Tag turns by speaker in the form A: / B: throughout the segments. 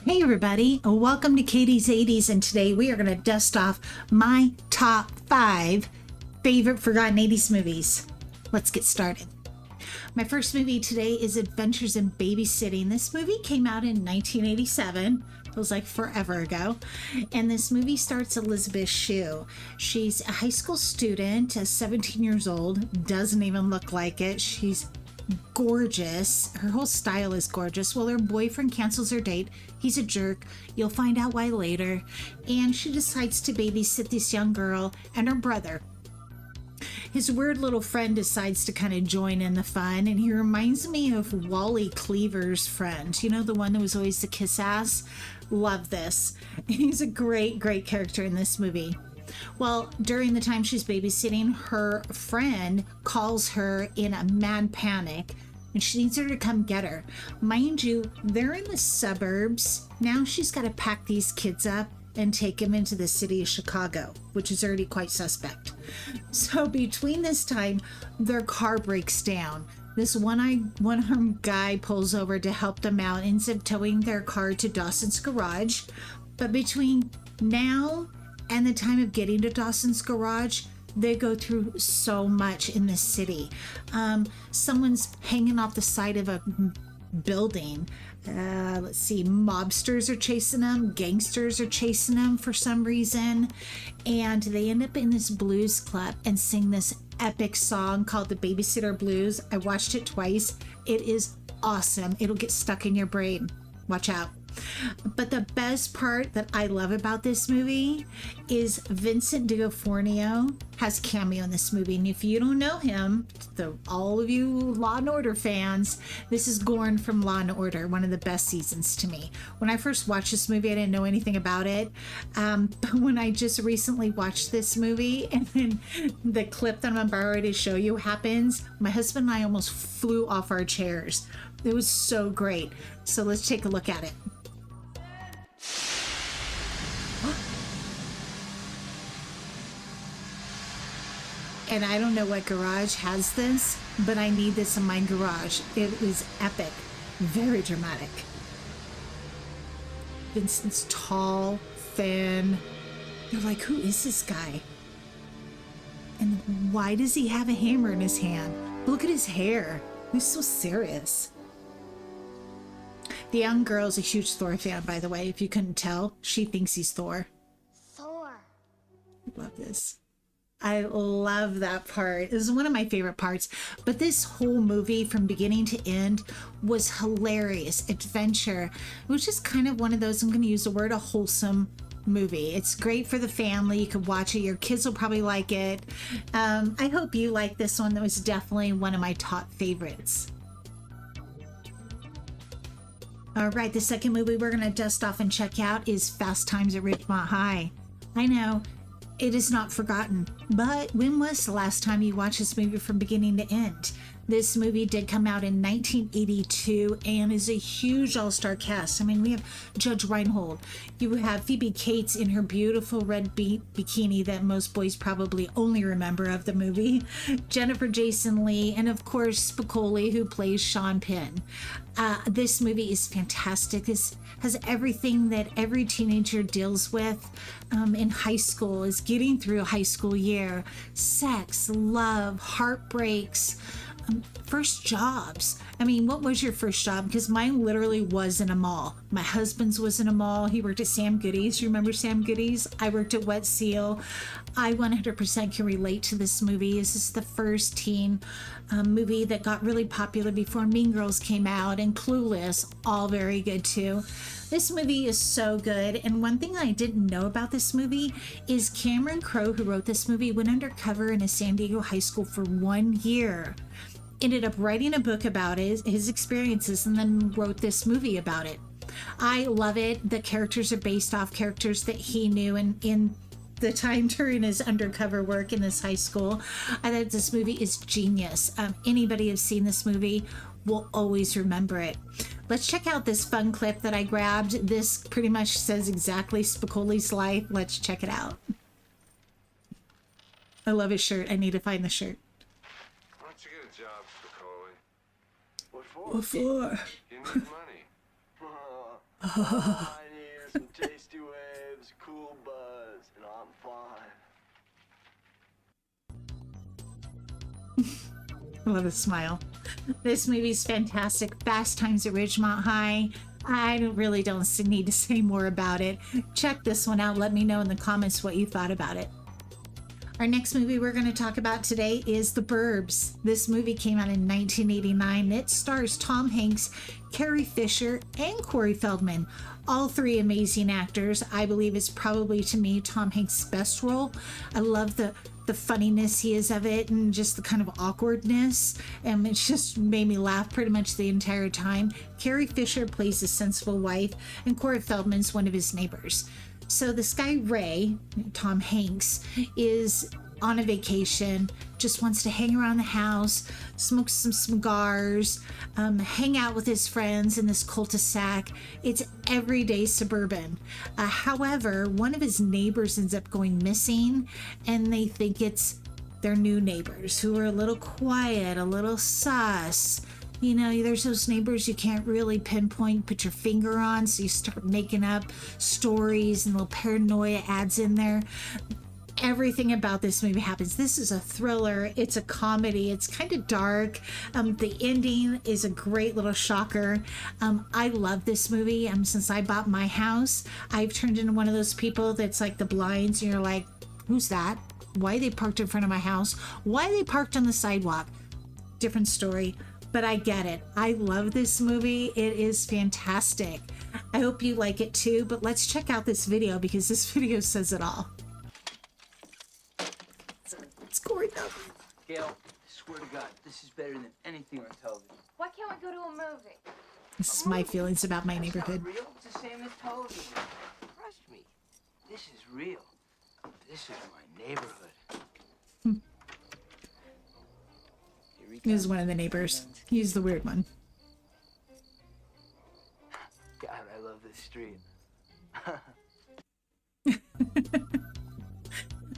A: Hey everybody, welcome to Katie's 80s, and today we are going to dust off my top 5 favorite forgotten 80s movies. Let's get started. My first movie today is Adventures in Babysitting. This movie came out in 1987. It was like forever ago. And this movie starts Elizabeth Shue. She's a high school student, 17 years old, doesn't even look like it. She's gorgeous. Her whole style is gorgeous. Well, her boyfriend cancels her date. He's a jerk. You'll find out why later. And she decides to babysit this young girl and her brother. His weird little friend decides to kind of join in the fun, and he reminds me of Wally Cleaver's friend. You know, the one that was always the kiss ass? Love this. He's a great character in this movie. Well, during the time she's babysitting, her friend calls her in a mad panic and she needs her to come get her. Mind you, they're in the suburbs. Now she's got to pack these kids up and take them into the city of Chicago, which is already quite suspect. So between this time, their car breaks down. This one-armed guy pulls over to help them out, ends up towing their car to Dawson's garage. But between now and the time of getting to Dawson's garage, they go through so much in this city. Someone's hanging off the side of a building. Let's see, mobsters are chasing them, gangsters are chasing them for some reason, and they end up in this blues club and sing this epic song called The Babysitter Blues. I watched it twice. It is awesome. It'll get stuck in your brain. Watch out. But the best part that I love about this movie is Vincent D'Onofrio has cameo in this movie. And if you don't know him, all of you Law and Order fans, this is Gorn from Law and Order, one of the best seasons to me. When I first watched this movie, I didn't know anything about it. But when I just recently watched this movie and then the clip that I'm about to show you happens, my husband and I almost flew off our chairs. It was so great. So let's take a look at it. And I don't know what garage has this, but I need this in my garage. It is epic, very dramatic. Vincent's tall, thin. You're like, who is this guy? And why does he have a hammer in his hand? Look at his hair. He's so serious. The young girl is a huge Thor fan, by the way. If you couldn't tell, she thinks he's Thor.
B: Thor.
A: Love this. I love that part. This is one of my favorite parts. But this whole movie from beginning to end was hilarious. Adventure. It was just kind of one of those, I'm going to use the word, a wholesome movie. It's great for the family. You could watch it. Your kids will probably like it. I hope you like this one. That was definitely one of my top favorites. All right, the second movie we're going to dust off and check out is Fast Times at Ridgemont High. I know, it is not forgotten, but when was the last time you watched this movie from beginning to end? This movie did come out in 1982 and is a huge all-star cast. I mean, we have Judge Reinhold. You have Phoebe Cates in her beautiful red bikini that most boys probably only remember of the movie. Jennifer Jason Leigh, and of course Spicoli, who plays Sean Penn. This movie is fantastic. This has everything that every teenager deals with in high school, is getting through a high school year. Sex, love, heartbreaks, first jobs. I mean, what was your first job? Because mine literally was in a mall. My husband's was in a mall. He worked at Sam Goodies. You remember Sam Goodies? I worked at Wet Seal. I 100% can relate to this movie. This is the first teen movie that got really popular before Mean Girls came out, and Clueless, all very good too. This movie is so good, and one thing I didn't know about this movie is Cameron Crowe, who wrote this movie, went undercover in a San Diego high school for 1 year. Ended up writing a book about his experiences, and then wrote this movie about it. I love it. The characters are based off characters that he knew in the time during his undercover work in this high school. I thought this movie is genius. Anybody who's seen this movie will always remember it. Let's check out this fun clip that I grabbed. This pretty much says exactly Spicoli's life. Let's check it out. I love his shirt. I need to find the shirt.
C: Why don't you get a job, Spicoli?
A: What for?
C: You need money.
B: I need some tasty waves, cool buzz, and I'm fine.
A: I love a smile. This movie's fantastic. Fast Times at Ridgemont High. I really don't need to say more about it. Check this one out. Let me know in the comments what you thought about it. Our next movie we're going to talk about today is The Burbs. This movie came out in 1989. It stars Tom Hanks, Carrie Fisher, and Corey Feldman. All three amazing actors. I believe it's probably, to me, Tom Hanks' best role. I love the funniness he is of it and just the kind of awkwardness. And it's just made me laugh pretty much the entire time. Carrie Fisher plays a sensible wife, and Corey Feldman's one of his neighbors. So this guy, Ray, Tom Hanks, is on a vacation, just wants to hang around the house, smoke some cigars, hang out with his friends in this cul-de-sac. It's everyday suburban. However, one of his neighbors ends up going missing, and they think it's their new neighbors who are a little quiet, a little sus. You know, there's those neighbors you can't really pinpoint, put your finger on, so you start making up stories and little paranoia adds in there. Everything about this movie happens. This is a thriller. It's a comedy. It's kind of dark. The ending is a great little shocker. I love this movie. Since I bought my house, I've turned into one of those people that's like the blinds, and you're like, who's that? Why are they parked in front of my house? Why are they parked on the sidewalk? Different story. But I get it. I love this movie. It is fantastic. I hope you like it too, but let's check out this video because this video says it all. It's Corey Feldman.
D: Gail, I swear to God, this is better than anything on television.
E: Why can't we go to a movie?
A: This is my feelings about my neighborhood.
D: It's not real. It's the same as television. Trust me. This is real. This is my neighborhood.
A: This is one of the neighbors. He's the weird one.
D: God, I love this street.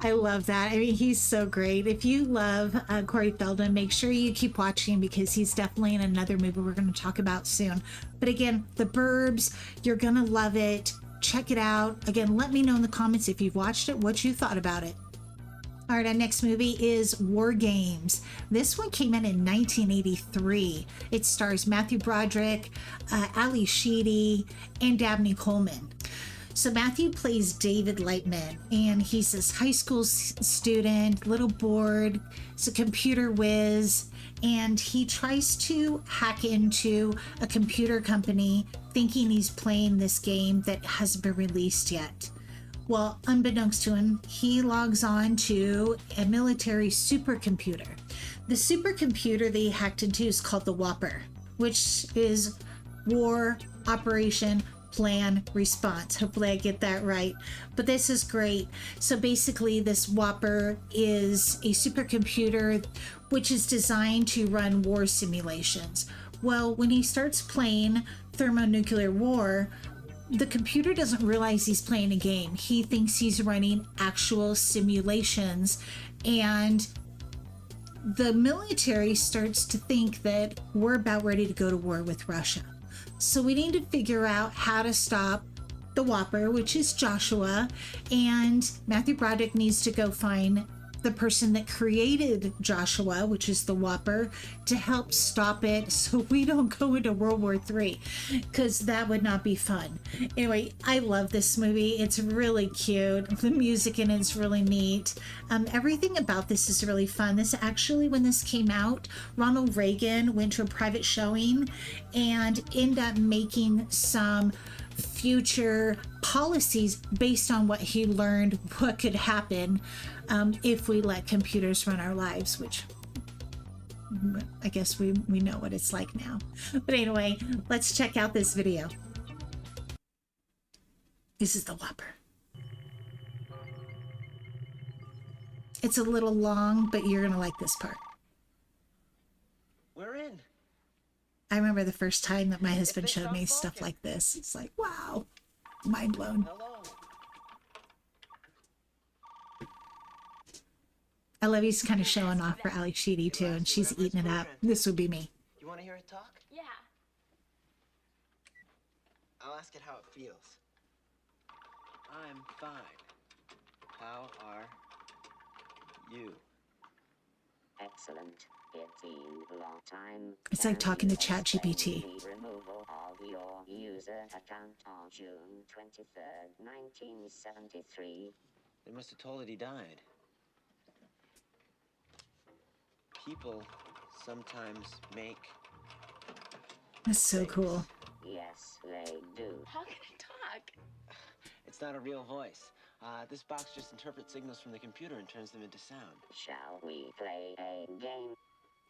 A: I love that. I mean, he's so great. If you love Corey Feldman, make sure you keep watching because he's definitely in another movie we're going to talk about soon. But again, The Burbs, you're going to love it. Check it out. Again, let me know in the comments if you've watched it, what you thought about it. All right, our next movie is War Games. This one came out in 1983. It stars Matthew Broderick, Ali Sheedy, and Dabney Coleman. So Matthew plays David Lightman, and he's this high school student, little bored, he's a computer whiz, and he tries to hack into a computer company thinking he's playing this game that hasn't been released yet. Well, unbeknownst to him, he logs on to a military supercomputer. The supercomputer that he hacked into is called the Whopper, which is War Operation Plan Response. Hopefully I get that right. But this is great. So basically this Whopper is a supercomputer which is designed to run war simulations. Well, when he starts playing thermonuclear war, the computer doesn't realize he's playing a game. He thinks he's running actual simulations, and the military starts to think that we're about ready to go to war with Russia. So we need to figure out how to stop the Whopper, which is Joshua, and Matthew Broderick needs to go find the person that created Joshua, which is the Whopper, to help stop it so we don't go into World War III, because that would not be fun. Anyway, I love this movie. It's really cute. The music in it's really neat. Everything about this is really fun. This actually, when this came out, Ronald Reagan went to a private showing and ended up making some future policies based on what he learned what could happen if we let computers run our lives, which I guess we know what it's like now. But anyway, let's check out this video. This is the Whopper. It's a little long, but you're gonna like this part.
D: We're in.
A: I remember the first time that my husband showed me stuff like this. It's like, wow, mind blown.
D: Hello.
A: I love he's kind of showing off for Ali Sheedy too, and she's eating it up. This would be me.
D: You want to hear it talk?
E: Yeah. I'll ask it how it feels.
D: I'm fine. How are you?
F: Excellent. It's been a long time.
A: It's like talking to
F: Can you
A: ChatGPT.
F: explain the removal of your user account on June 23rd, 1973?
D: They must have told it he died. People sometimes make.
A: That's so cool.
F: Yes, they do.
G: How can it talk?
D: It's not a real voice. This box just interprets signals from the computer and turns them into sound.
F: Shall we play a game?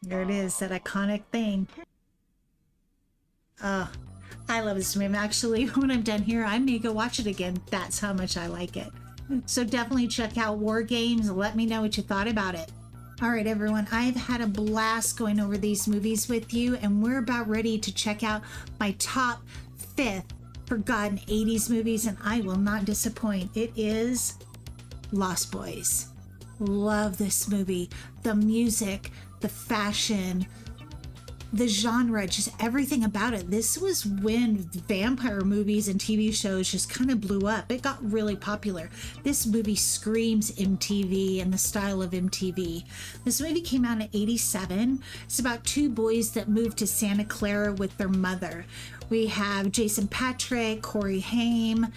A: There it is, that iconic thing. Oh, I love this movie. Actually, when I'm done here, I may go watch it again. That's how much I like it. So definitely check out War Games. Let me know what you thought about it. All right, everyone, I've had a blast going over these movies with you, and we're about ready to check out my top 5th forgotten 80s movies, and I will not disappoint. It is Lost Boys. Love this movie. The music, the fashion, the genre, just everything about it. This was when vampire movies and TV shows just kind of blew up. It got really popular. This movie screams MTV and the style of MTV. This movie came out in '87. It's about two boys that moved to Santa Clara with their mother. We have Jason Patrick, Corey Haim.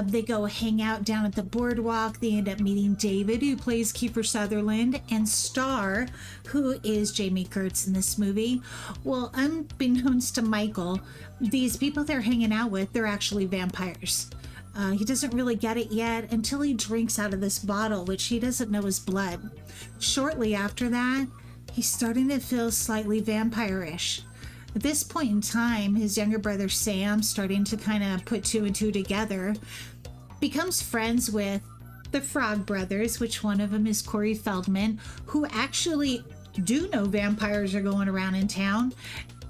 A: They go hang out down at the boardwalk. They end up meeting David, who plays Kiefer Sutherland, and Star, who is Jamie Gertz in this movie. Well, unbeknownst to Michael, these people they're hanging out with, they're actually vampires. He doesn't really get it yet until he drinks out of this bottle, which he doesn't know is blood. Shortly after that, he's starting to feel slightly vampire-ish. At this point in time, his younger brother Sam, starting to kind of put two and two together, becomes friends with the Frog Brothers, which one of them is Corey Feldman, who actually do know vampires are going around in town,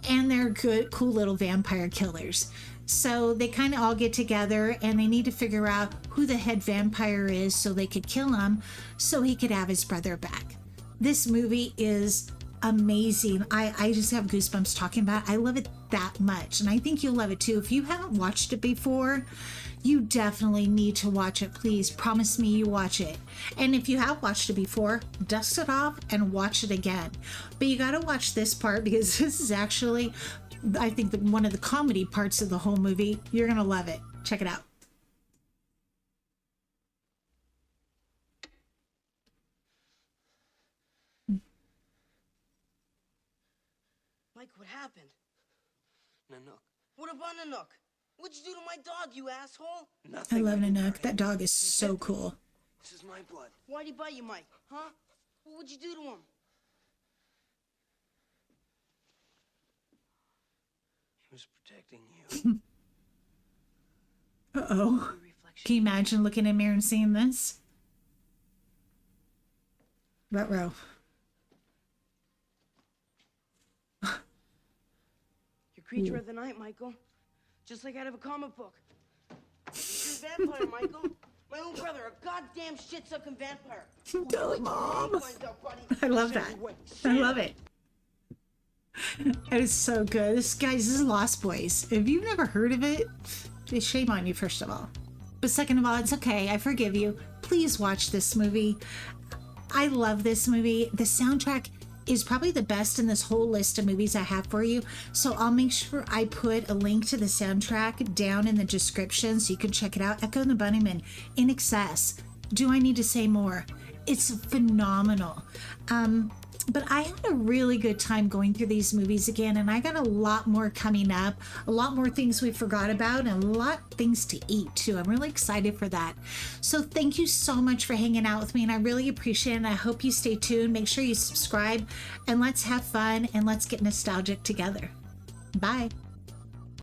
A: and they're good, cool little vampire killers. So they kind of all get together and they need to figure out who the head vampire is so they could kill him so he could have his brother back. This movie is amazing. I just have goosebumps talking about it. I love it that much, and I think you'll love it too. If you haven't watched it before, you definitely need to watch it. Please promise me you watch it. And if you have watched it before, dust it off and watch it again. But you got to watch this part because this is actually, I think, one of the comedy parts of the whole movie. You're gonna love it. Check it out.
H: Mike, what happened?
E: Nanook.
H: What about Nanook? What'd you do to my dog, you asshole?
A: I
E: Nothing.
A: love
E: didn't
A: Nanook.
E: hurt
A: That
E: him.
A: dog is so cool.
E: This is my blood.
H: Why'd he bite you, Mike? Huh? What'd you do to him?
E: He was protecting you.
A: Uh-oh. Can you imagine looking in a mirror and seeing this? Ruh-roh.
H: You're creature of the night, Michael. Just like out of a comic book. You're a vampire, Michael. My own brother, a goddamn shit-sucking vampire.
A: Go, Mom.
H: Find out, buddy.
A: I love that. I love it. It is so good. This is Lost Boys. If you've never heard of it, shame on you, first of all. But second of all, it's okay. I forgive you. Please watch this movie. I love this movie. The soundtrack is probably the best in this whole list of movies I have for you. So I'll make sure I put a link to the soundtrack down in the description so you can check it out. Echo and the Bunnymen, In Excess. Do I need to say more? It's phenomenal. But I had a really good time going through these movies again, and I got a lot more coming up, a lot more things we forgot about, and a lot of things to eat too. I'm really excited for that. So thank you so much for hanging out with me, and I really appreciate it. And I hope you stay tuned. Make sure you subscribe, and let's have fun, and let's get nostalgic together. Bye.